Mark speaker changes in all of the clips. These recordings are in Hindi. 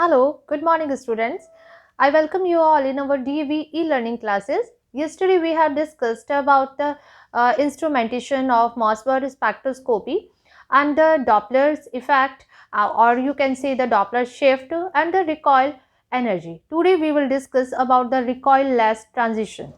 Speaker 1: Hello, good morning students. I welcome you all in our DV e-learning classes. Yesterday we have discussed about the instrumentation of Mossberg spectroscopy and the Doppler's effect or you can say the Doppler shift and the recoil energy. Today we will discuss about the recoilless transition.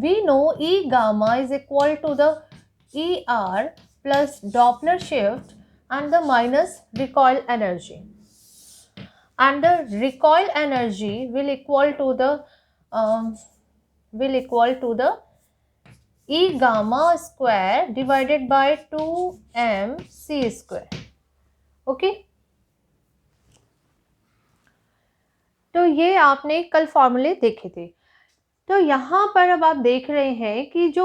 Speaker 1: We know E gamma is equal to the ER plus Doppler shift and the minus recoil energy. And the recoil energy will equal to the E gamma square divided by 2mc square. Okay तो ये आपने कल फॉर्मूले देखे थे। तो यहाँ पर अब आप देख रहे हैं कि जो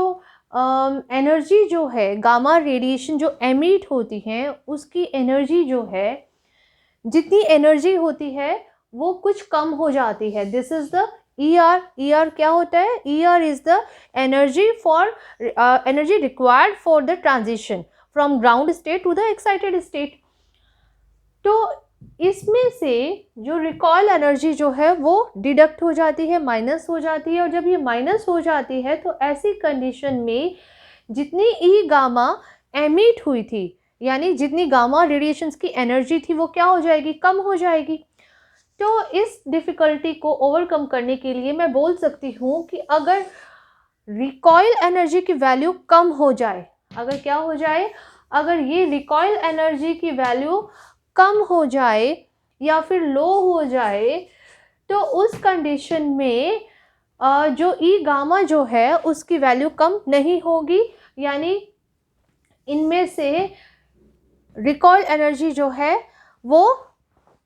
Speaker 1: एनर्जी जो है गामा रेडिएशन जो एमिट होती है उसकी एनर्जी जो है जितनी एनर्जी होती है वो कुछ कम हो जाती है। दिस इज द ER क्या होता है? ER is the energy required for the transition from ground state to the excited state. तो इसमें से जो रिकॉयल एनर्जी जो है वो डिडक्ट हो जाती है, माइनस हो जाती है, और जब ये माइनस हो जाती है तो ऐसी कंडीशन में जितनी ई गामा एमिट हुई थी यानी जितनी गामा रेडिएशंस की एनर्जी थी वो क्या हो जाएगी? कम हो जाएगी। तो इस डिफ़िकल्टी को ओवरकम करने के लिए मैं बोल सकती हूँ कि अगर रिकॉयल एनर्जी की वैल्यू कम हो जाए, अगर क्या हो जाए, अगर ये रिकॉयल एनर्जी की वैल्यू कम हो जाए या फिर लो हो जाए तो उस कंडीशन में जो ई गामा जो है उसकी वैल्यू कम नहीं होगी, यानी इनमें से रिकॉयल एनर्जी जो है वो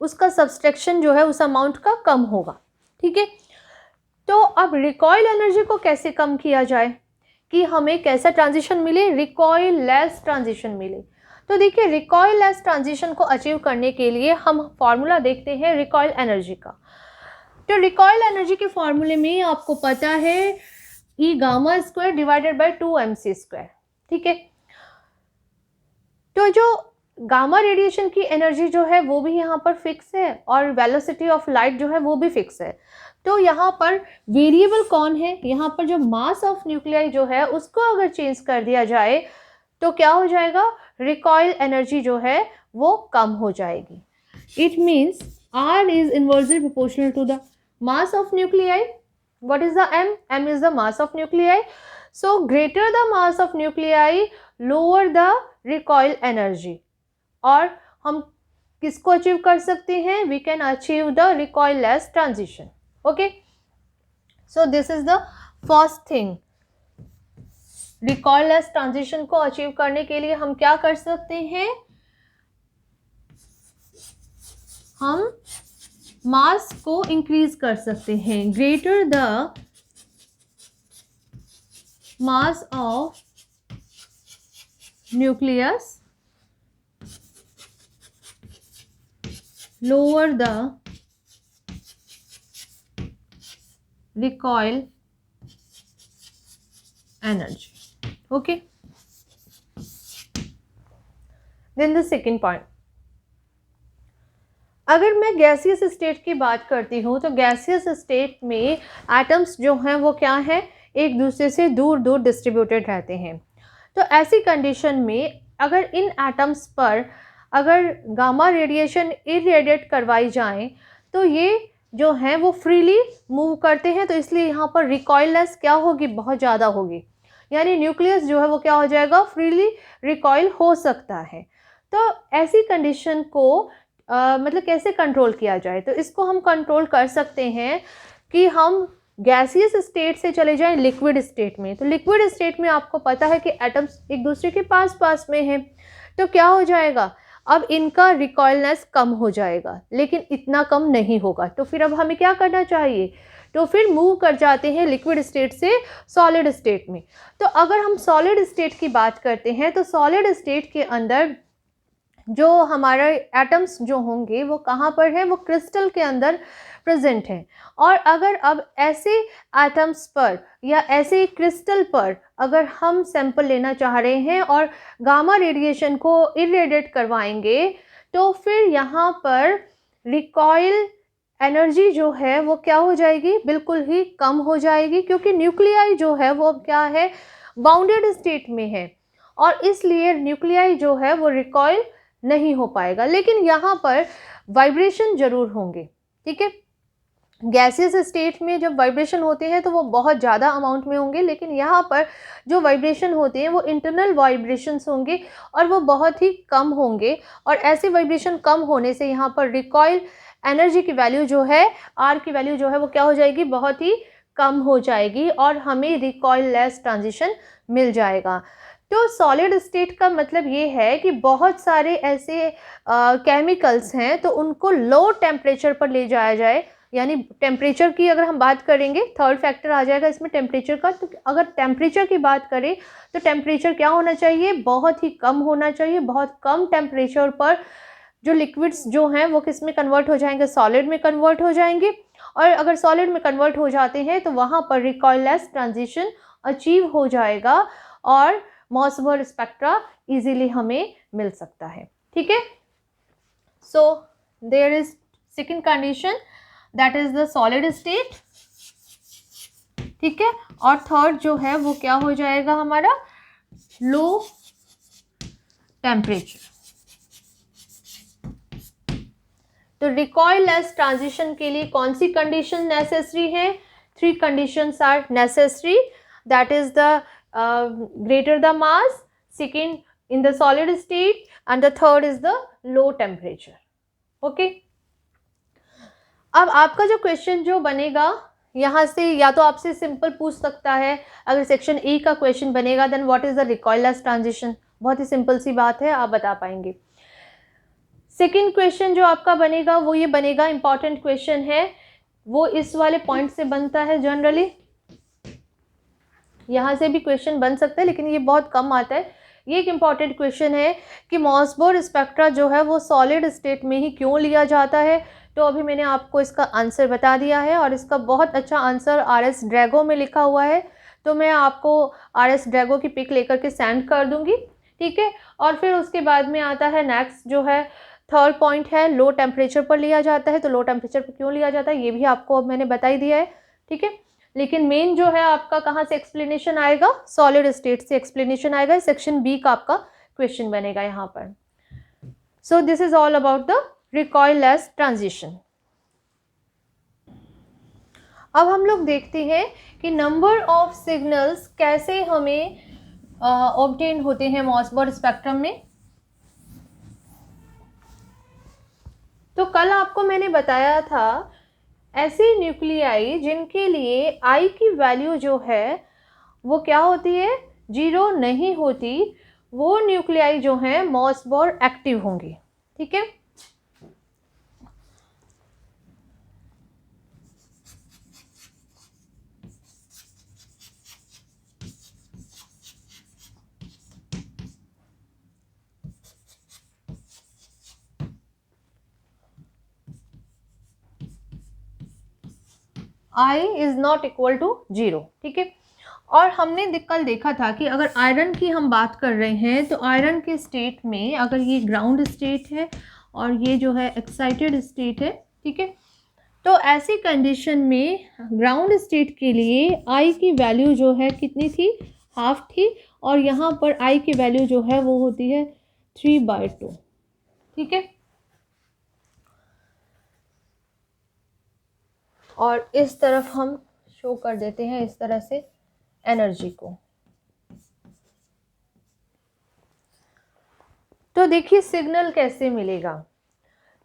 Speaker 1: उसका सब्सट्रैक्शन जो है उस अमाउंट का कम होगा। ठीक है, तो अब रिकॉयल एनर्जी को कैसे कम किया जाए कि हमें कैसा ट्रांजिशन मिले? रिकॉयल लेस ट्रांजिशन मिले। तो देखिए, रिकॉयल लेस ट्रांजिशन को अचीव करने के लिए हम फॉर्मूला देखते हैं रिकॉयल एनर्जी का। तो रिकॉयल एनर्जी के फॉर्मूले में आपको पता है ई gamma square divided by 2mc square. ठीक है, तो जो गामा रेडिएशन की एनर्जी जो है वो भी यहाँ पर फिक्स है और वेलोसिटी ऑफ लाइट जो है वो भी फिक्स है। तो यहाँ पर वेरिएबल कौन है? यहाँ पर जो मास ऑफ न्यूक्लियाई जो है उसको अगर चेंज कर दिया जाए तो क्या हो जाएगा? रिकॉयल एनर्जी जो है वो कम हो जाएगी। It means R is inversely proportional to the mass of nuclei. What is the M? M is the mass of nuclei. So greater the mass of nuclei lower the recoil energy. और हम किसको अचीव कर सकते हैं? We can achieve the recoilless transition. Okay, so this is the first thing. Recoilless transition को अचीव करने के लिए हम क्या कर सकते हैं? हम मास को इंक्रीज कर सकते हैं। Greater the mass of nucleus lower the recoil energy. Okay, then the second point, अगर मैं गैसियस स्टेट की बात करती हूँ तो गैसियस स्टेट में एटम्स जो हैं वो क्या है? एक दूसरे से दूर दूर डिस्ट्रीब्यूटेड रहते हैं। तो ऐसी कंडीशन में अगर इन एटम्स पर अगर गामा रेडिएशन इरेडिएट करवाई जाए तो ये जो हैं वो फ्रीली मूव करते हैं, तो इसलिए यहाँ पर रिकॉइलनेस क्या होगी? बहुत ज़्यादा होगी, यानी न्यूक्लियस जो है वो क्या हो जाएगा? फ्रीली रिकॉइल हो सकता है। तो ऐसी कंडीशन को मतलब कैसे कंट्रोल किया जाए? तो इसको हम कंट्रोल कर सकते हैं कि हम गैसियस स्टेट से चले जाएं लिक्विड स्टेट में। तो लिक्विड स्टेट में आपको पता है कि एटम्स एक दूसरे के पास पास में हैं, तो क्या हो जाएगा? अब इनका रिकॉइलनेस कम हो जाएगा, लेकिन इतना कम नहीं होगा। तो फिर अब हमें क्या करना चाहिए? तो फिर मूव कर जाते हैं लिक्विड स्टेट से सॉलिड स्टेट में। तो अगर हम सॉलिड स्टेट की बात करते हैं तो सॉलिड स्टेट के अंदर जो हमारे एटम्स जो होंगे वो कहाँ पर है, वो क्रिस्टल के अंदर प्रेजेंट हैं। और अगर अब ऐसे एटम्स पर या ऐसे क्रिस्टल पर अगर हम सैंपल लेना चाह रहे हैं और गामा रेडिएशन को इरेडिएट करवाएंगे, तो फिर यहाँ पर रिकॉइल एनर्जी जो है वो क्या हो जाएगी, बिल्कुल ही कम हो जाएगी, क्योंकि न्यूक्लियाई जो है वो क्या है, बाउंडेड स्टेट में है, और इसलिए न्यूक्लियाई जो है वो रिकॉइल नहीं हो पाएगा। लेकिन यहाँ पर वाइब्रेशन जरूर होंगे, ठीक है। गैसियस स्टेट में जब वाइब्रेशन होते हैं तो वो बहुत ज़्यादा अमाउंट में होंगे, लेकिन यहाँ पर जो वाइब्रेशन होते हैं वो इंटरनल वाइब्रेशंस होंगे और वो बहुत ही कम होंगे। और ऐसे वाइब्रेशन कम होने से यहाँ पर रिकॉइल एनर्जी की वैल्यू जो है, आर की वैल्यू जो है वो क्या हो जाएगी, बहुत ही कम हो जाएगी और हमें रिकॉइल लेस ट्रांजिशन मिल जाएगा। तो सॉलिड स्टेट का मतलब ये है कि बहुत सारे ऐसे केमिकल्स हैं तो उनको लो टेम्परेचर पर ले जाया जाए, यानी टेम्परेचर की अगर हम बात करेंगे, थर्ड फैक्टर आ जाएगा इसमें टेम्परेचर का। तो अगर टेम्परेचर की बात करें तो टेम्परेचर क्या होना चाहिए, बहुत ही कम होना चाहिए। बहुत कम टेम्परेचर पर जो लिक्विड्स जो हैं वो किस में कन्वर्ट हो जाएंगे, सॉलिड में कन्वर्ट हो जाएंगे। और अगर सॉलिड में कन्वर्ट हो जाते हैं तो वहाँ पर रिकॉइललेस ट्रांजिशन अचीव हो जाएगा और मॉसबोर स्पेक्ट्रा इजीली हमें मिल सकता है, ठीक है। So there is second condition, that is the solid state, ठीक है। और थर्ड जो है वो क्या हो जाएगा हमारा, लो टेम्परेचर। तो रिकॉइललेस ट्रांजिशन के लिए कौन सी कंडीशन नेसेसरी है, 3 conditions are necessary, that is the greater the mass, second in the solid state, and the third is the low temperature, okay। अब आपका जो क्वेश्चन जो बनेगा यहाँ से, या तो आपसे सिंपल पूछ सकता है, अगर सेक्शन ए का क्वेश्चन बनेगा then what is the recoilless transition, बहुत ही सिंपल सी बात है, आप बता पाएंगे। सेकेंड क्वेश्चन जो आपका बनेगा वो ये बनेगा, इंपॉर्टेंट क्वेश्चन है, वो इस वाले पॉइंट से बनता है जनरली, यहाँ से भी क्वेश्चन बन सकता है लेकिन ये बहुत कम आता है। ये एक इम्पॉर्टेंट क्वेश्चन है कि मॉसबोर स्पेक्ट्रा जो है वो सॉलिड स्टेट में ही क्यों लिया जाता है। तो अभी मैंने आपको इसका आंसर बता दिया है और इसका बहुत अच्छा आंसर RS ड्रैगो में लिखा हुआ है, तो मैं आपको RS ड्रैगो की पिक लेकर के सेंड कर दूंगी, ठीक है। और फिर उसके बाद में आता है नेक्स्ट जो है थर्ड पॉइंट है, लो टेम्परेचर पर लिया जाता है। तो लो टेम्परेचर पर क्यों लिया जाता है ये भी आपको अब मैंने बता ही दिया है, ठीक है। लेकिन मेन जो है आपका कहाँ से एक्सप्लेनेशन आएगा, सॉलिड स्टेट से एक्सप्लेनेशन आएगा, सेक्शन बी का आपका क्वेश्चन बनेगा यहाँ पर। सो this is all about the recoilless transition. अब हम लोग देखते हैं कि नंबर ऑफ सिग्नल्स कैसे हमें ऑब्टेन होते हैं मॉसबोर स्पेक्ट्रम में। तो कल आपको मैंने बताया था ऐसे न्यूक्लियाई जिनके लिए आई की वैल्यू जो है वो क्या होती है, 0 नहीं होती, वो न्यूक्लियाई जो हैं मॉसबोर एक्टिव होंगे, ठीक है। I is not equal to 0, ठीक है। और हमने कल देखा था कि अगर आयरन की हम बात कर रहे हैं तो आयरन के स्टेट में अगर ये ग्राउंड स्टेट है और ये जो है एक्साइटेड स्टेट है, ठीक है, तो ऐसी कंडीशन में ग्राउंड स्टेट के लिए आई की वैल्यू जो है कितनी थी, हाफ थी, और यहाँ पर आई की वैल्यू जो है वो होती है 3/2, ठीक है। और इस तरफ हम शो कर देते हैं इस तरह से एनर्जी को। तो देखिए सिग्नल कैसे मिलेगा।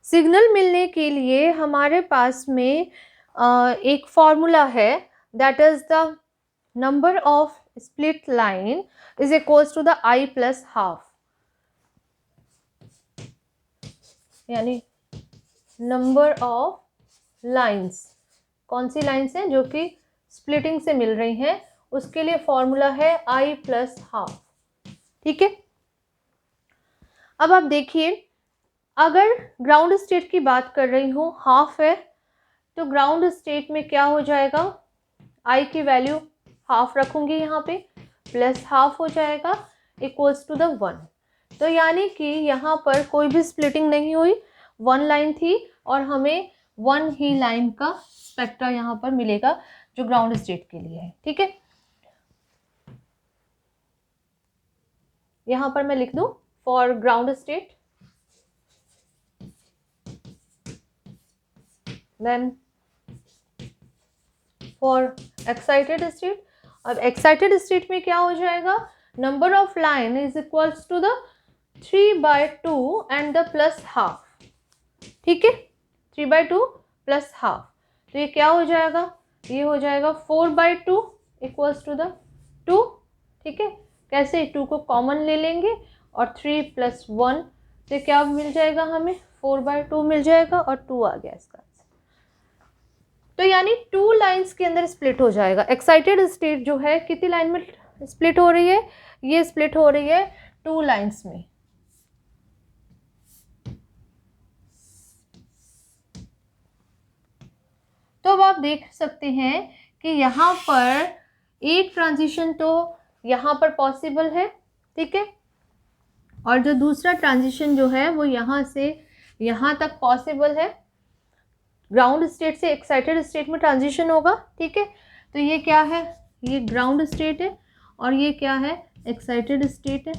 Speaker 1: सिग्नल मिलने के लिए हमारे पास में एक फॉर्मूला है, that is the number of split line is equals to the I plus half, यानी नंबर ऑफ लाइंस, कौन सी लाइंस हैं जो कि स्प्लिटिंग से मिल रही हैं, उसके लिए फॉर्मूला है I प्लस हाफ, ठीक है। अब आप देखिए अगर ग्राउंड स्टेट की बात कर रही हूँ, हाफ है, तो ग्राउंड स्टेट में क्या हो जाएगा, आई की वैल्यू हाफ रखूंगी यहाँ पे, प्लस हाफ हो जाएगा इक्वल्स टू द 1। तो यानी कि यहाँ पर कोई भी स्प्लिटिंग नहीं हुई, 1 लाइन थी और हमें 1 ही लाइन का स्पेक्ट्रा यहाँ पर मिलेगा जो ग्राउंड स्टेट के लिए है। ठीक है, यहाँ पर मैं लिख दूं for ground state, then for excited state. अब एक्साइटेड स्टेट में क्या हो जाएगा, number of line is equals to the 3/2 and the plus half. ठीक है, 3/2 प्लस हाफ, तो ये क्या हो जाएगा, ये हो जाएगा 4/2 इक्वल्स टू द 2। ठीक है, कैसे, 2 को कॉमन ले लेंगे और 3 + 1 से क्या मिल जाएगा, हमें 4/2 मिल जाएगा और 2 आ गया इसका। तो यानी 2 लाइंस के अंदर स्प्लिट हो जाएगा। एक्साइटेड स्टेट जो है कितनी लाइन में स्प्लिट हो रही है, ये स्प्लिट हो रही है 2 लाइंस में। तो अब आप देख सकते हैं कि यहाँ पर एक ट्रांजिशन तो यहाँ पर पॉसिबल है, ठीक है, और जो दूसरा ट्रांजिशन जो है वो यहाँ से यहाँ तक पॉसिबल है। ग्राउंड स्टेट से एक्साइटेड स्टेट में ट्रांजिशन होगा। ठीक है, तो ये क्या है, ये ग्राउंड स्टेट है और ये क्या है, एक्साइटेड स्टेट है।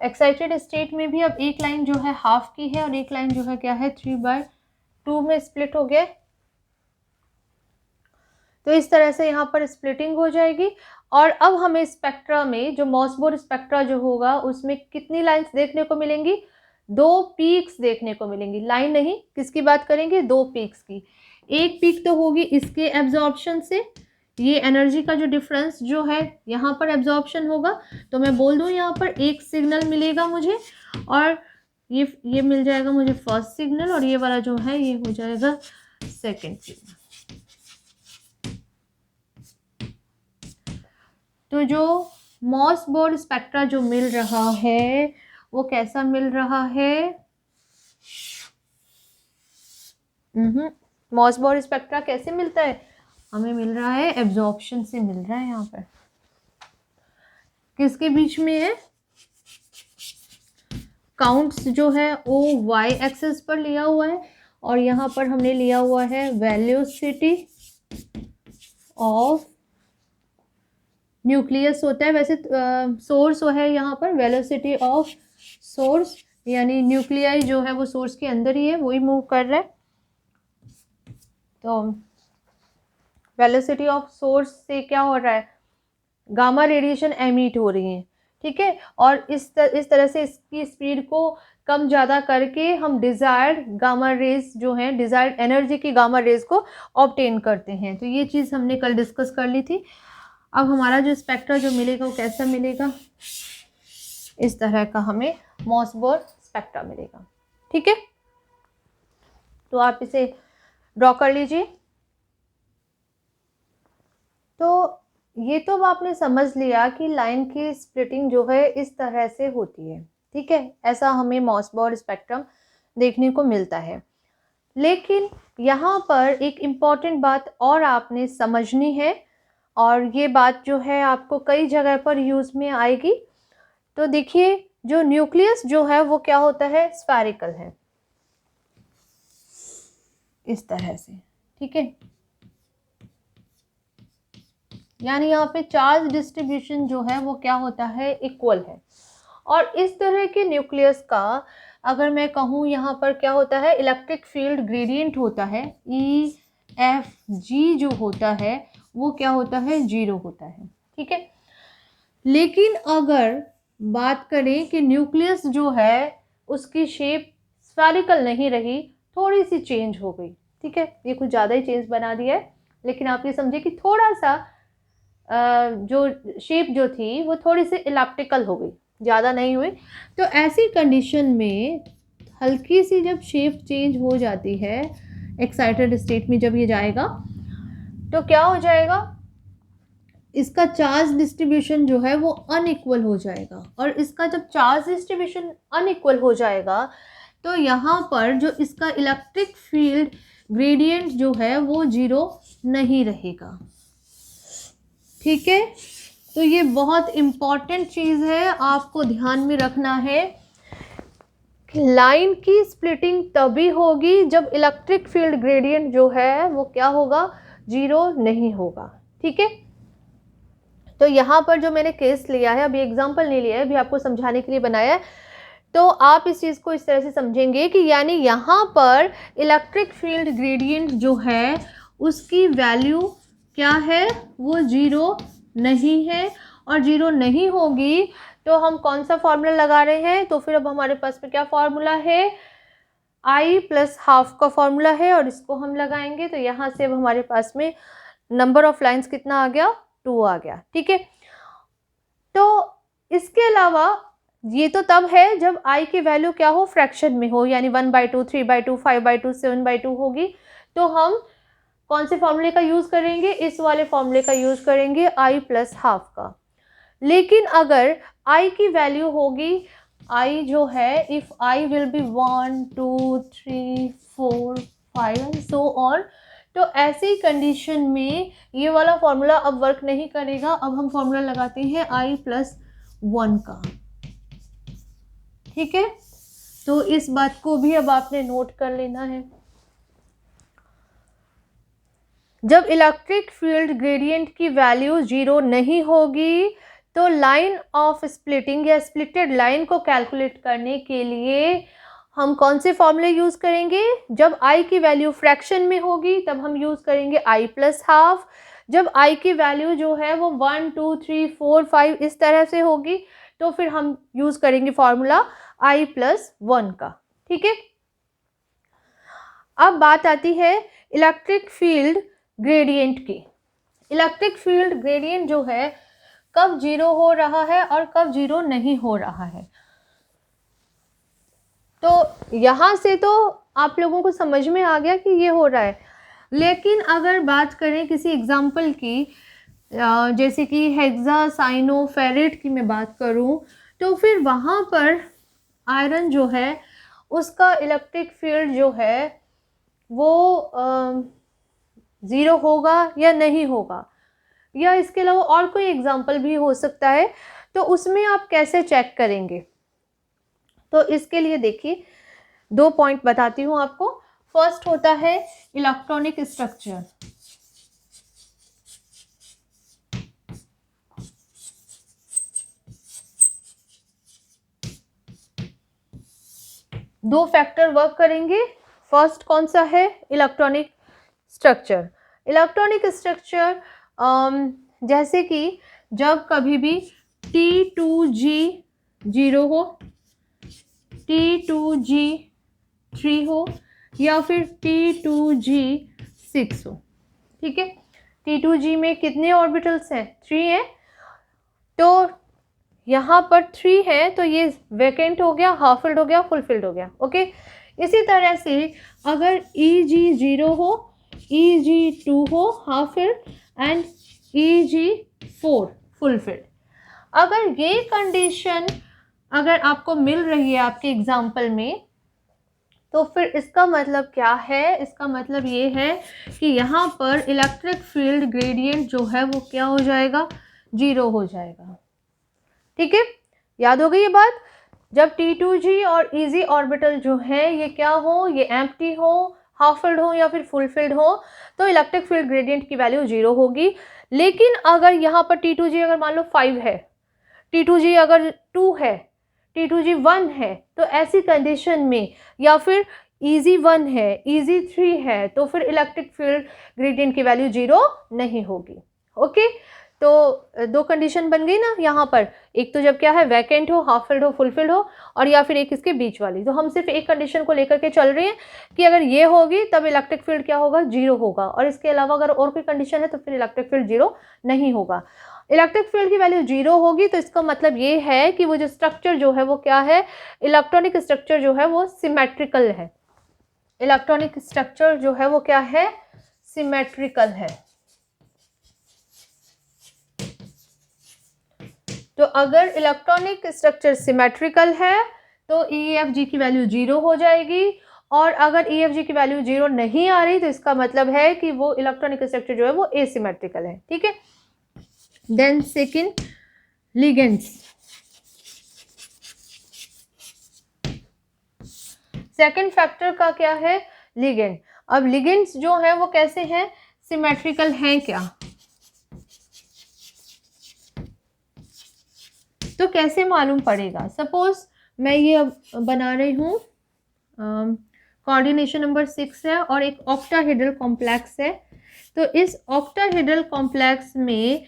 Speaker 1: एक्साइटेड स्टेट में भी अब एक लाइन जो है हाफ की है और एक लाइन जो है क्या है 3/2 में स्प्लिट हो गया। तो इस तरह से यहाँ पर स्प्लिटिंग हो जाएगी। और अब हमें स्पेक्ट्रा में जो मॉसबोर स्पेक्ट्रा जो होगा उसमें कितनी लाइंस देखने को मिलेंगी, 2 पीक्स देखने को मिलेंगी। लाइन नहीं, किसकी बात करेंगे, 2 पीक्स की। एक पीक तो होगी इसके एब्जॉर्प्शन से, ये एनर्जी का जो डिफरेंस जो है यहाँ पर एब्जॉर्प्शन होगा, तो मैं बोल दूँ यहाँ पर एक सिग्नल मिलेगा मुझे और ये मिल जाएगा मुझे फर्स्ट सिग्नल और ये वाला जो है ये हो जाएगा सेकेंड सिग्नल। तो जो मॉसबोर स्पेक्ट्रा जो मिल रहा है वो कैसा मिल रहा है, मॉसबोर स्पेक्ट्रा कैसे मिलता है, हमें मिल रहा है एब्जॉर्प्शन से मिल रहा है। यहाँ पर किसके बीच में है, काउंट्स जो है वो वाई एक्सिस पर लिया हुआ है और यहाँ पर हमने लिया हुआ है वेलोसिटी ऑफ न्यूक्लियस होता है, वैसे सोर्स है यहाँ पर वेलोसिटी ऑफ सोर्स, यानी न्यूक्लियाई जो है वो सोर्स के अंदर ही है, वही मूव कर रहा है। तो वेलोसिटी ऑफ सोर्स से क्या हो रहा है, गामा रेडिएशन एमिट हो रही है। ठीक है, और इस तरह से इसकी स्पीड को कम ज़्यादा करके हम डिज़ायर्ड गामा रेज जो हैं, डिज़ायर्ड एनर्जी की गामा रेज को ऑब्टेन करते हैं। तो ये चीज़ हमने कल डिस्कस कर ली थी। अब हमारा जो स्पेक्ट्रा जो मिलेगा वो कैसा मिलेगा, इस तरह का हमें मॉसबोर स्पेक्ट्रा मिलेगा। ठीक है, तो आप इसे ड्रॉ कर लीजिए। तो ये तो आपने समझ लिया कि लाइन की स्प्लिटिंग जो है इस तरह से होती है। ठीक है, ऐसा हमें मॉसबोर स्पेक्ट्रम देखने को मिलता है। लेकिन यहाँ पर एक इम्पॉर्टेंट बात और आपने समझनी है और ये बात जो है आपको कई जगह पर यूज़ में आएगी। तो देखिए, जो न्यूक्लियस जो है वो क्या होता है, स्फेरिकल है इस तरह से। ठीक है, यानी यहाँ पे चार्ज डिस्ट्रीब्यूशन जो है वो क्या होता है, इक्वल है। और इस तरह के न्यूक्लियस का अगर मैं कहूँ यहाँ पर क्या होता है, इलेक्ट्रिक फील्ड ग्रेडियंट होता है, EFG जो होता है वो क्या होता है, 0 होता है। ठीक है, लेकिन अगर बात करें कि न्यूक्लियस जो है उसकी शेप स्फेरिकल नहीं रही, थोड़ी सी चेंज हो गई। ठीक है, ये कुछ ज़्यादा ही चेंज बना दिया है, लेकिन आप ये समझिए कि थोड़ा सा जो शेप जो थी वो थोड़ी सी इलिप्टिकल हो गई, ज़्यादा नहीं हुई। तो ऐसी कंडीशन में हल्की सी जब शेप चेंज हो जाती है एक्साइटेड स्टेट में, जब ये जाएगा तो क्या हो जाएगा, इसका चार्ज डिस्ट्रीब्यूशन जो है वो अनइक्वल हो जाएगा, और इसका जब चार्ज डिस्ट्रीब्यूशन अनइक्वल हो जाएगा तो यहाँ पर जो इसका इलेक्ट्रिक फील्ड ग्रेडियंट जो है वो जीरो नहीं रहेगा। ठीक है, तो ये बहुत इम्पॉर्टेंट चीज़ है, आपको ध्यान में रखना है। लाइन की स्प्लिटिंग तभी होगी जब इलेक्ट्रिक फील्ड ग्रेडियंट जो है वो क्या होगा, जीरो नहीं होगा। ठीक है, तो यहाँ पर जो मैंने केस लिया है, अभी एग्जांपल नहीं लिया है, अभी आपको समझाने के लिए बनाया है, तो आप इस चीज़ को इस तरह से समझेंगे कि यानी यहाँ पर इलेक्ट्रिक फील्ड ग्रेडियंट जो है उसकी वैल्यू क्या है, वो जीरो नहीं है, और जीरो नहीं होगी तो हम कौन सा फॉर्मूला लगा रहे हैं, तो फिर अब हमारे पास में क्या फॉर्मूला है, आई प्लस हाफ का फॉर्मूला है, और इसको हम लगाएंगे तो यहाँ से अब हमारे पास में नंबर ऑफ लाइंस कितना आ गया, 2 आ गया। ठीक है, तो इसके अलावा ये तो तब है जब i की वैल्यू क्या हो, फ्रैक्शन में हो, यानी 1/2, 3/2, 5/2, 7/2 होगी, तो हम कौन से फॉर्मूले का यूज़ करेंगे, इस वाले फॉर्मूले का यूज़ करेंगे, i प्लस हाफ का। लेकिन अगर i की वैल्यू होगी, i जो है, if i will be 1, 2, 3, 4, 5 and so on, तो ऐसी कंडीशन में ये वाला फॉर्मूला अब वर्क नहीं करेगा। अब हम फॉर्मूला लगाते हैं i प्लस 1 का। ठीक है, तो इस बात को भी अब आपने नोट कर लेना है। जब इलेक्ट्रिक फील्ड ग्रेडियंट की वैल्यू जीरो नहीं होगी तो लाइन ऑफ स्प्लिटिंग या स्प्लिटेड लाइन को कैलकुलेट करने के लिए हम कौन से फॉर्मूले यूज़ करेंगे, जब i की वैल्यू फ्रैक्शन में होगी तब हम यूज़ करेंगे i प्लस हाफ, जब i की वैल्यू जो है वो 1, 2, 3, 4, 5 इस तरह से होगी तो फिर हम यूज़ करेंगे फॉर्मूला i प्लस 1 का। ठीक है, अब बात आती है इलेक्ट्रिक फील्ड ग्रेडियंट की। इलेक्ट्रिक फील्ड ग्रेडियंट जो है कब जीरो हो रहा है और कब जीरो नहीं हो रहा है, तो यहाँ से तो आप लोगों को समझ में आ गया कि ये हो रहा है। लेकिन अगर बात करें किसी एग्जाम्पल की, जैसे कि हेक्सासाइनोफेरेट की मैं बात करूं, तो फिर वहाँ पर आयरन जो है उसका इलेक्ट्रिक फील्ड जो है वो ज़ीरो होगा या नहीं होगा, या इसके अलावा और कोई एग्जाम्पल भी हो सकता है, तो उसमें आप कैसे चेक करेंगे, तो इसके लिए देखिए 2 पॉइंट बताती हूँ आपको। फर्स्ट होता है इलेक्ट्रॉनिक स्ट्रक्चर। दो फैक्टर वर्क करेंगे। फर्स्ट कौन सा है, इलेक्ट्रॉनिक स्ट्रक्चर। इलेक्ट्रॉनिक स्ट्रक्चर जैसे कि जब कभी भी T2G 0 हो, T2G 3 हो, या फिर T2G 6 हो। ठीक है, T2G में कितने ऑर्बिटल्स हैं, 3 हैं, तो यहाँ पर 3 है तो ये वैकेंट हो गया, हाफ फिल्ड हो गया, फुल फिल्ड हो गया। ओके, इसी तरह से अगर EG 0 हो, EG 2 हो half filled, and EG 4 full field, अगर ये कंडीशन अगर आपको मिल रही है आपके एग्जाम्पल में, तो फिर इसका मतलब क्या है, इसका मतलब ये है कि यहाँ पर इलेक्ट्रिक फील्ड ग्रेडियंट जो है वो क्या हो जाएगा, जीरो हो जाएगा। ठीक है, याद हो गई ये बात। जब T2G और EG ऑर्बिटल जो है ये क्या हो, ये एम्प्टी हो, हाफ फिल्ड हो या फिर फुल फिल्ड हो, तो इलेक्ट्रिक फील्ड ग्रेडियंट की वैल्यू जीरो होगी। लेकिन अगर यहाँ पर T2G अगर मान लो 5 है, T2G अगर 2 है, T2G 1 है, तो ऐसी कंडीशन में, या फिर EG 1 है, EG 3 है, तो फिर इलेक्ट्रिक फील्ड ग्रेडियंट की वैल्यू जीरो नहीं होगी। ओके, तो 2 कंडीशन बन गई ना यहाँ पर, एक तो जब क्या है, वैकेंट हो, हाफ फिल्ड हो, फुल फिल्ड हो, और या फिर एक इसके बीच वाली। तो हम सिर्फ एक कंडीशन को लेकर के चल रहे हैं कि अगर ये होगी तब इलेक्ट्रिक फील्ड क्या होगा, जीरो होगा, और इसके अलावा अगर और कोई कंडीशन है तो फिर इलेक्ट्रिक फील्ड जीरो नहीं होगा। इलेक्ट्रिक फील्ड की वैल्यू जीरो होगी तो इसका मतलब ये है कि वो जो स्ट्रक्चर जो है वो क्या है, इलेक्ट्रॉनिक स्ट्रक्चर जो है वो सिमेट्रिकल है। इलेक्ट्रॉनिक स्ट्रक्चर जो है वो क्या है, सिमेट्रिकल है। तो अगर इलेक्ट्रॉनिक स्ट्रक्चर सिमेट्रिकल है तो EFG की वैल्यू 0 हो जाएगी, और अगर EFG की वैल्यू 0 नहीं आ रही तो इसका मतलब है कि वो इलेक्ट्रॉनिक स्ट्रक्चर जो है वो एसिमेट्रिकल है। ठीक है। Then second, ligands. Second factor का क्या है? लिगेंड। अब लिगेंड्स जो है वो कैसे हैं? सिमेट्रिकल हैं क्या? तो कैसे मालूम पड़ेगा? सपोज मैं ये अब बना रही हूँ, कोऑर्डिनेशन नंबर 6 है और एक ऑक्टाहेड्रल कॉम्प्लेक्स है। तो इस ऑक्टाहेड्रल कॉम्प्लेक्स में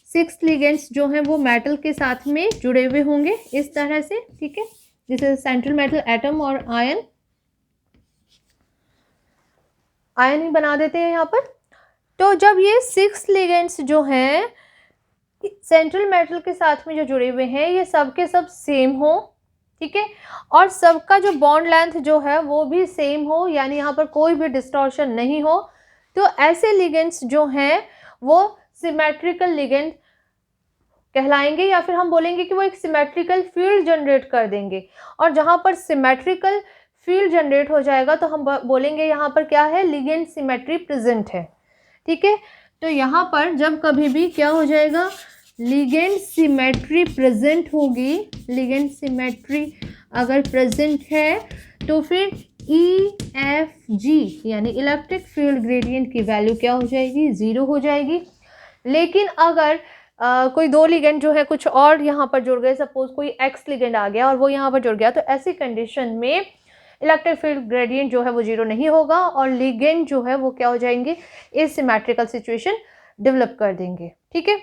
Speaker 1: 6 लिगेंड्स जो हैं वो मेटल के साथ में जुड़े हुए होंगे इस तरह से। ठीक है, this is central metal atom और आयन ही बना देते हैं यहाँ पर। तो जब ये 6 लिगेंड्स जो हैं सेंट्रल मेटल के साथ में जो जुड़े हुए हैं ये सब के सब सेम हो, ठीक है, और सबका जो बॉन्ड लेंथ जो है वो भी सेम हो, यानी यहाँ पर कोई भी डिस्टॉर्शन नहीं हो, तो ऐसे लिगेंड्स जो हैं वो सिमेट्रिकल लिगेंड कहलाएंगे, या फिर हम बोलेंगे कि वो एक सिमेट्रिकल फील्ड जनरेट कर देंगे। और जहाँ पर सिमेट्रिकल फील्ड जनरेट हो जाएगा तो हम बोलेंगे यहाँ पर क्या है? लिगेंड सिमेट्री प्रेजेंट है। ठीक है, तो यहाँ पर जब कभी भी क्या हो जाएगा? लिगेंड सिमेट्री प्रेजेंट होगी, लिगेंड सिमेट्री अगर प्रेजेंट है तो फिर EFG यानी इलेक्ट्रिक फील्ड ग्रेडियंट की वैल्यू क्या हो जाएगी? 0 हो जाएगी। लेकिन अगर कोई 2 लिगेंड जो है कुछ और यहाँ पर जुड़ गए, सपोज कोई X लिगेंड आ गया और वो यहाँ पर जुड़ गया, तो ऐसी कंडीशन में इलेक्ट्रिक फील्ड ग्रेडियंट जो है वो 0 नहीं होगा और लिगेंड जो है वो क्या हो जाएंगे? एसिमेट्रिकल सिचुएशन डेवलप कर देंगे। ठीक है,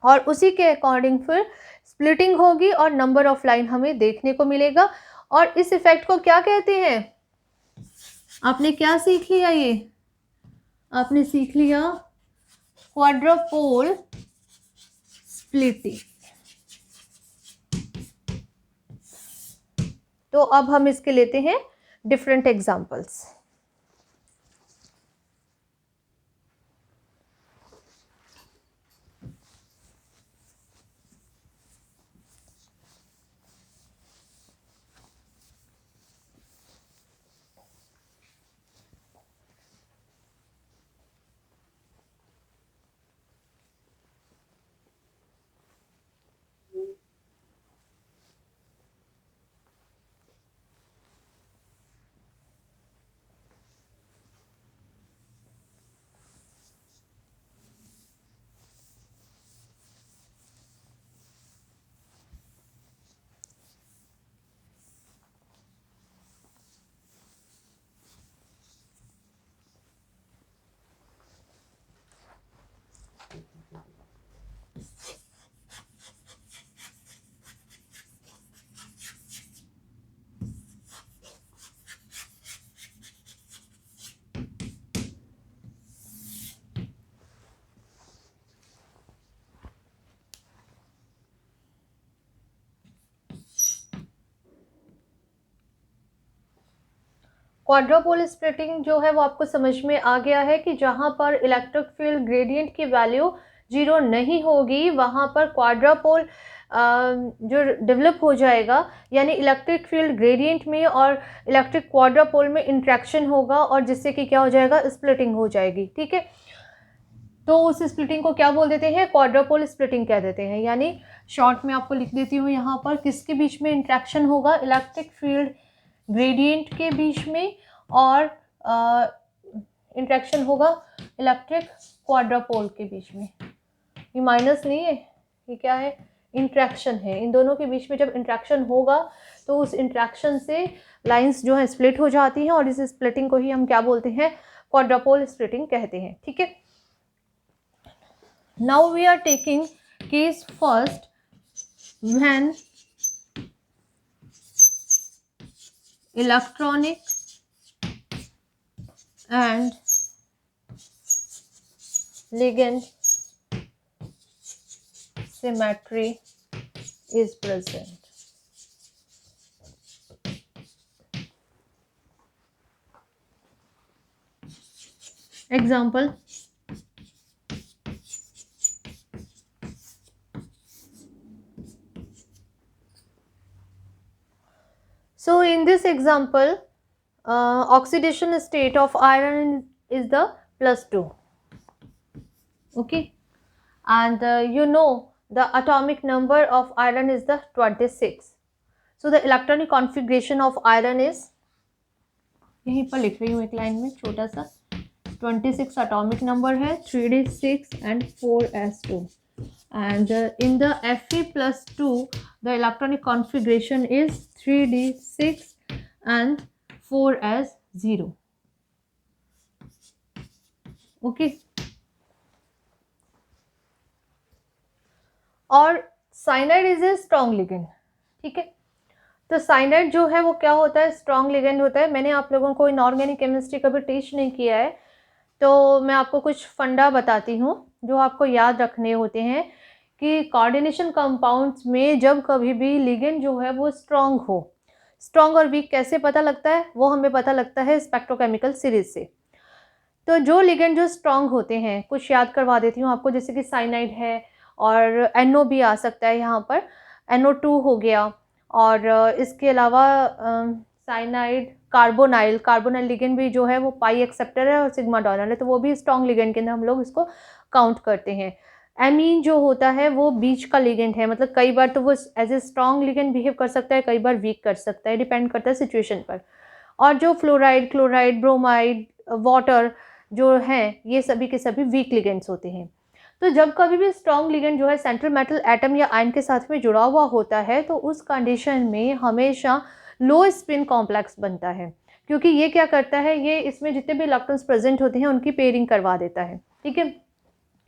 Speaker 1: और उसी के अकॉर्डिंग फिर स्प्लिटिंग होगी और नंबर ऑफ लाइन हमें देखने को मिलेगा। और इस इफेक्ट को क्या कहते हैं? आपने क्या सीख लिया? ये आपने सीख लिया क्वाड्रोपोल स्प्लिटिंग। तो अब हम इसके लेते हैं डिफरेंट एग्जांपल्स। क्वाड्रोपोल स्प्लिटिंग जो है वो आपको समझ में आ गया है कि जहाँ पर इलेक्ट्रिक फील्ड ग्रेडियंट की वैल्यू 0 नहीं होगी वहाँ पर क्वाड्रोपोल जो डेवलप हो जाएगा, यानी इलेक्ट्रिक फील्ड ग्रेडियंट में और इलेक्ट्रिक क्वाड्रोपोल में इंट्रैक्शन होगा और जिससे कि क्या हो जाएगा? स्प्लिटिंग हो जाएगी। ठीक है, तो उस स्प्लिटिंग को क्या बोल देते हैं? क्वाड्रोपोल स्प्लिटिंग कह देते हैं। यानी शॉर्ट में आपको लिख देती हूँ यहाँ पर किसके बीच में इंट्रैक्शन होगा? इलेक्ट्रिक फील्ड ग्रेडियंट के बीच में, और इंट्रैक्शन होगा इलेक्ट्रिक क्वाड्रोपोल के बीच में। ये माइनस नहीं है, ये क्या है? इंट्रैक्शन है। इन दोनों के बीच में जब इंट्रैक्शन होगा तो उस इंट्रैक्शन से लाइंस जो है स्प्लिट हो जाती हैं और इस स्प्लिटिंग को ही हम क्या बोलते हैं? क्वाड्रोपोल स्प्लिटिंग कहते हैं। ठीक है, now we are taking case first when electronic and ligand symmetry is present. Example, in this example, oxidation state of iron is the +2. Okay, and you know the atomic number of iron is the 26. So the electronic configuration of iron is, यहीं पर लिख रही हूँ एक लाइन में छोटा सा, 26 atomic number है, 3d6 and 4s2. And in the Fe+2 the electronic configuration is 3d6 and 4s0. Okay. और cyanide is a strong ligand. ठीक है, तो साइनाइड जो है वो क्या होता है, स्ट्रॉन्ग लिगेंड होता है. मैंने आप लोगों को इनऑर्गेनिक केमिस्ट्री कभी टीच नहीं किया है, तो मैं आपको कुछ फंडा बताती हूँ जो आपको याद रखने होते हैं कि कोऑर्डिनेशन कंपाउंड्स में जब कभी भी लिगेंड जो है वो स्ट्रॉन्ग हो. स्ट्रॉन्ग और वीक कैसे पता लगता है, वो हमें पता लगता है स्पेक्ट्रोकेमिकल सीरीज से. तो जो लिगेंड जो स्ट्रॉन्ग होते हैं, कुछ याद करवा देती हूँ आपको, जैसे कि साइनाइड है और NO भी आ सकता है यहाँ पर, NO2 हो गया. और इसके अलावा साइनाइड, कार्बोनाइल लिगेंड भी जो है वो पाई एक्सेप्टर है और सिग्मा डोनर है, तो वो भी स्ट्रॉन्ग लिगेंड के अंदर हम लोग इसको काउंट करते हैं. एमीन जो होता है वो बीच का लिगेंड है, मतलब कई बार तो वो as a strong ligand behave कर सकता है, कई बार वीक कर सकता है, डिपेंड करता है सिचुएशन पर. और जो फ्लोराइड, क्लोराइड, ब्रोमाइड, वाटर जो हैं, ये सभी के सभी वीक लिगेंड्स होते हैं. तो जब कभी भी स्ट्रॉन्ग लिगेंड जो है सेंट्रल मेटल एटम या आयन के साथ में जुड़ा हुआ होता है, तो उस कंडीशन में हमेशा लो स्पिन कॉम्प्लेक्स बनता है, क्योंकि ये क्या करता है, ये इसमें जितने भी इलेक्ट्रॉन्स प्रेजेंट होते हैं उनकी पेयरिंग करवा देता है. ठीक है,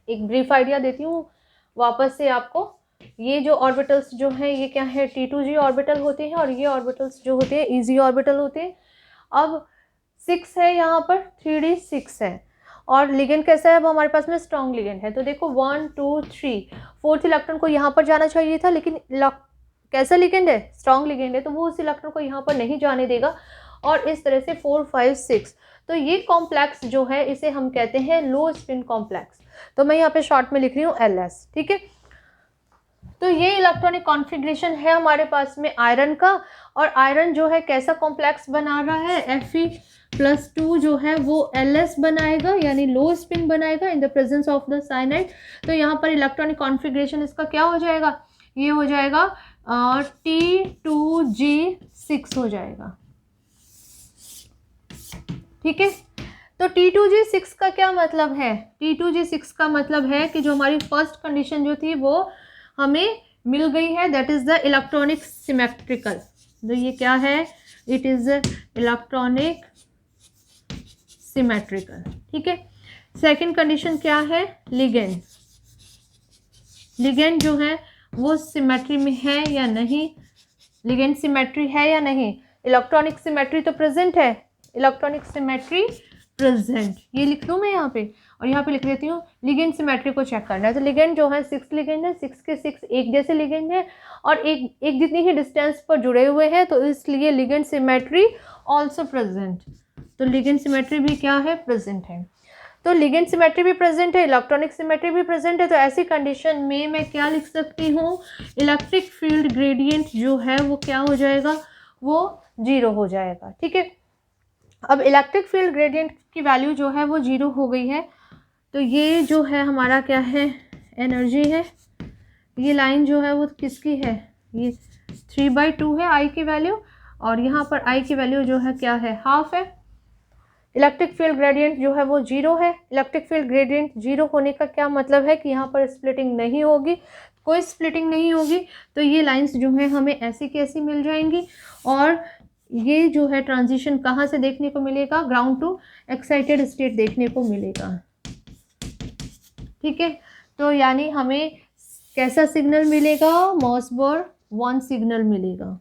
Speaker 1: एक ब्रीफ आइडिया देती हूँ वापस से आपको. ये जो ऑर्बिटल्स जो हैं ये क्या है, T2G ऑर्बिटल होते हैं, और ये ऑर्बिटल्स जो होते हैं EG ऑर्बिटल होते हैं. अब 6 है यहाँ पर, 3d6 है, और लिगेंड कैसा है, वो हमारे पास में स्ट्रॉन्ग लिगेंड है. तो देखो 1 2 3, फोर्थ इलेक्ट्रॉन को यहाँ पर जाना चाहिए था, लेकिन कैसा लिगेंड है, स्ट्रॉन्ग लिगेंड है, तो वो उस इलेक्ट्रॉन को यहाँ पर नहीं जाने देगा, और इस तरह से 4 5 6. तो ये कॉम्प्लेक्स जो है इसे हम कहते हैं लो स्पिन कॉम्प्लेक्स. तो मैं यहाँ पे शॉर्ट में लिख रही हूँ LS. ठीक है, तो ये इलेक्ट्रॉनिक कॉन्फ़िगरेशन है हमारे पास में आयरन का. और आयरन जो है कैसा कॉम्प्लेक्स बना रहा है, Fe+2 जो है वो LS बनाएगा, यानी लो स्पिन बनाएगा in the presence of the cyanide. तो यहाँ पर इलेक्ट्रॉनिक कॉन्फ़िगरेशन इसका क्या हो जाएगा, ये हो जाएगा T2G6 हो जाएगा. ठीक है, तो T2G6 का क्या मतलब है, T2G6 का मतलब है कि जो हमारी फर्स्ट कंडीशन जो थी वो हमें मिल गई है, that is the electronic symmetrical. तो ये क्या है, इट इज इलेक्ट्रॉनिक सिमेट्रिकल. ठीक है, सेकंड कंडीशन क्या है, लिगेंड. लिगेंड जो है वो सिमेट्री में है या नहीं, लिगेंड सिमेट्री है या नहीं. इलेक्ट्रॉनिक सिमेट्री तो प्रेजेंट है, इलेक्ट्रॉनिक सिमेट्री प्रेजेंट, ये लिख लूँ मैं यहाँ पे, और यहाँ पे लिख लेती हूँ लिगेंड सिमेट्री को चेक करना है. तो लिगेंड जो है 6 लिगेंड है, 6 के 6 एक जैसे लिगेंड है, और एक जितनी ही डिस्टेंस पर जुड़े हुए हैं, तो इसलिए लिगेंड सिमेट्री ऑल्सो प्रेजेंट. तो लिगेंड सिमेट्री भी क्या है, प्रेजेंट है. तो लिगेंड सिमेट्री भी प्रेजेंट है, इलेक्ट्रॉनिक सिमेट्री भी प्रेजेंट है. तो ऐसी कंडीशन में मैं क्या लिख सकती हूँ, इलेक्ट्रिक फील्ड ग्रेडियंट जो है वो क्या हो जाएगा, वो 0 हो जाएगा. ठीक है, अब इलेक्ट्रिक फील्ड ग्रेडियंट की वैल्यू जो है वो 0 हो गई है. तो ये जो है हमारा क्या है, एनर्जी है. ये लाइन जो है वो किसकी है, ये 3/2 है I की वैल्यू, और यहाँ पर I की वैल्यू जो है क्या है, हाफ है. इलेक्ट्रिक फील्ड ग्रेडियंट जो है वो 0 है. इलेक्ट्रिक फील्ड ग्रेडियंट 0 होने का क्या मतलब है कि यहाँ पर स्प्लिटिंग नहीं होगी, कोई स्प्लिटिंग नहीं होगी. तो ये लाइंस जो है हमें ऐसी की ऐसी मिल जाएंगी. और ये जो है ट्रांजिशन कहाँ से देखने को मिलेगा, ग्राउंड टू एक्साइटेड स्टेट देखने को मिलेगा. ठीक है, तो यानी हमें कैसा सिग्नल मिलेगा, मॉसबोर 1 सिग्नल मिलेगा.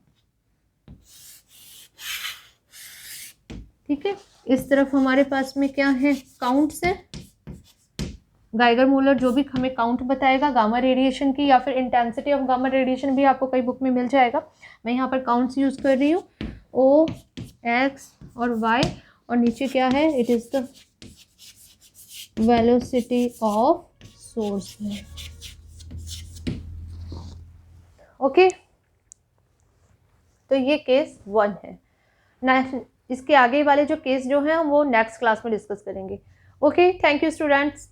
Speaker 1: ठीक है, इस तरफ हमारे पास में क्या है, काउंट्स है. गाइगर मूलर जो भी हमें काउंट बताएगा गामा रेडिएशन की, या फिर इंटेंसिटी ऑफ गामा रेडिएशन भी आपको कई बुक में मिल जाएगा. मैं यहाँ पर काउंट्स यूज़ कर रही हूँ, O, X और Y, और नीचे क्या है, it is the velocity of source है. ओके, तो ये केस 1 है. इसके आगे वाले जो केस जो हैं वो नेक्स्ट क्लास में डिस्कस करेंगे। Okay, thank you students.